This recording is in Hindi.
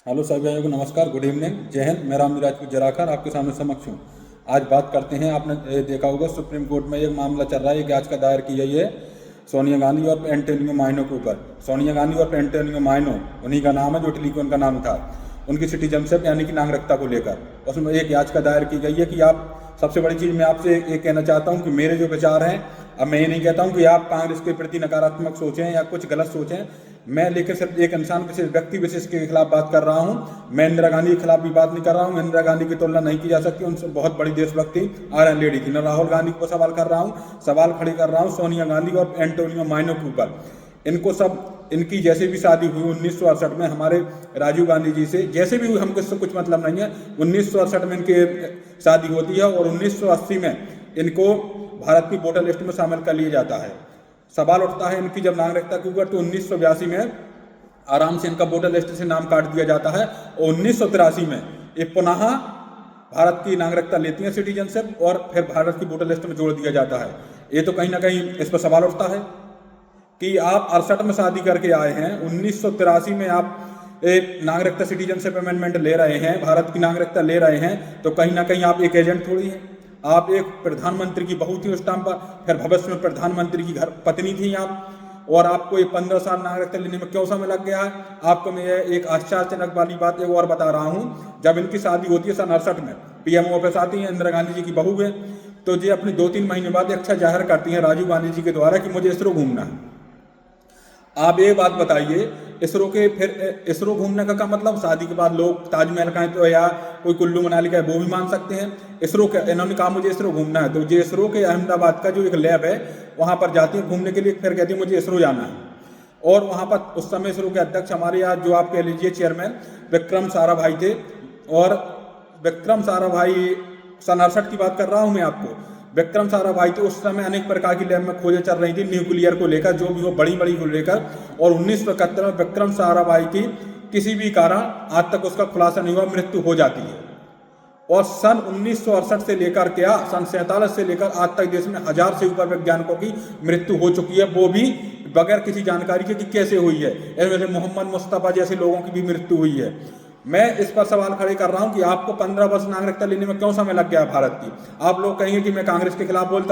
हेलो सभी भाइयों को नमस्कार, गुड इवनिंग, जय हिंद। मेरा नाम राजपूत जराकर आपके सामने समक्ष हूँ। आज बात करते हैं, आपने देखा होगा सुप्रीम कोर्ट में एक मामला चल रहा है, एक याचिका दायर की गई है सोनिया गांधी और एंटोनियो माइनो के ऊपर। सोनिया गांधी और एंटोनियो माइनो उन्हीं का नाम है, जो इटली का उनका नाम था, उनकी सिटीजनशिप यानी कि नागरिकता को लेकर उसमें एक याचिका दायर की गई है कि आप, सबसे बड़ी चीज़ मैं आपसे ये कहना चाहता हूँ कि मेरे जो विचार हैं, अब मैं ये नहीं कहता हूँ कि आप कांग्रेस के प्रति नकारात्मक सोचें या कुछ गलत सोचें, मैं लेकिन सिर्फ एक इंसान विशेष, व्यक्ति विशेष के खिलाफ बात कर रहा हूँ। मैं इंदिरा गांधी के खिलाफ भी बात नहीं कर रहा हूँ। इंदिरा गांधी की तुलना नहीं की जा सकती, उनसे बहुत बड़ी देशभक्त थी, आयरन लेडी थी। न राहुल गांधी को सवाल कर रहा हूँ, सवाल खड़ी कर रहा हूँ सोनिया गांधी और एंटोनियो माइनो के ऊपर। इनको सब, इनकी जैसे भी शादी हुई 1968 में हमारे राजीव गांधी जी से, जैसे भी हुई हमको इससे कुछ मतलब नहीं है। 1968 में इनकी शादी होती है और 1980 में इनको भारत की वोटर लिस्ट में शामिल कर लिया जाता है। सवाल उठता है इनकी जब नागरिकता के ऊपर, तो 1982 में आराम से इनका वोटर लिस्ट से नाम काट दिया जाता है और 1983 में ये पुनः भारत की नागरिकता लेती है, सिटीजनशिप, और फिर भारत की वोटर लिस्ट में जोड़ दिया जाता है। ये तो कहीं ना कहीं इस पर सवाल उठता है कि आप 68 में शादी करके आए हैं, 1983 में आप एक नागरिकता सिटीजनशिप अमेंडमेंट ले रहे हैं, भारत की नागरिकता ले रहे हैं, तो कहीं ना कहीं आप एक एजेंट थोड़ी हैं। आप एक प्रधानमंत्री की बहू थी उस टाइम पर, फिर भविष्य में प्रधानमंत्री की घर पत्नी थी आप, और आपको ये 15 साल नागरिकता लेने में क्यों समय लग गया है? आपको मैं ये एक आश्चर्यजनक वाली बात एक और बता रहा हूँ। जब इनकी शादी होती है सन 68 में, पीएम ऑफिस आती है, इंदिरा गांधी जी की बहू है, तो ये अपनी 2-3 महीने बाद इच्छा जाहिर करती हैं राजीव गांधी जी के द्वारा कि मुझे इसरो घूमना है। आप ये बात बताइए, इसरो के, फिर इसरो घूमने का क्या मतलब? शादी के बाद लोग ताजमहल का है तो या कोई कुल्लू मनाली का है वो भी मान सकते हैं। इसरो के, इन्होंने कहा मुझे इसरो घूमना है, तो ये इसरो के अहमदाबाद का जो एक लैब है वहाँ पर जाती है घूमने के लिए, फिर कहती है मुझे इसरो जाना है। और वहाँ पर उस समय इसरो के अध्यक्ष हमारे यहाँ, जो आप कह लीजिए चेयरमैन, विक्रम साराभाई थे। और विक्रम साराभाई, सन 68 की बात कर रहा हूँ मैं आपको, विक्रम साराभाई तो उस समय अनेक प्रकार की लैब में खोजें चल रही थी, न्यूक्लियर को लेकर, जो भी हो, बड़ी बड़ी को लेकर। और 1971 में विक्रम साराभाई की किसी भी कारण आज तक उसका खुलासा नहीं हुआ, मृत्यु हो जाती है। और सन 1968 से लेकर क्या, सन 47 से लेकर आज तक देश में 1000 से ऊपर वैज्ञानिकों की मृत्यु हो चुकी है, वो भी बगैर किसी जानकारी के कि कैसे हुई है। इनमें से मोहम्मद मुस्तफा जैसे लोगों की भी मृत्यु हुई है। मैं इस पर सवाल खड़े कर रहा हूं कि आपको 15 वर्ष नागरिकता लेने में क्यों समय लग गया भारत की? आप लोग कहेंगे कि मैं कांग्रेस के खिलाफ बोलता